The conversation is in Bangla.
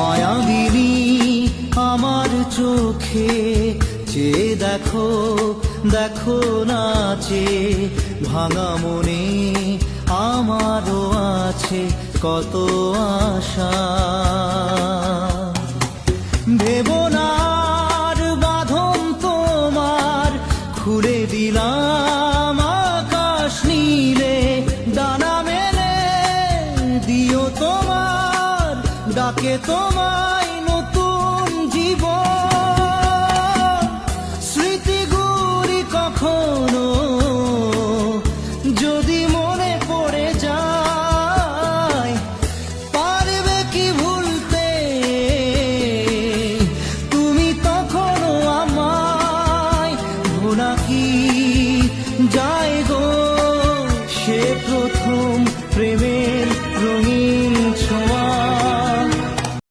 মায়াবিনী আমার চোখে চেয়ে দেখো, দেখো নাচে ভাঙা মনে আমারও আছে কত আশা। ভেবনার বাঁধন তোমার খুলে দিলাম আকাশ নীলে, ডানা মেলে দিও তোমার ডাকে তোমায়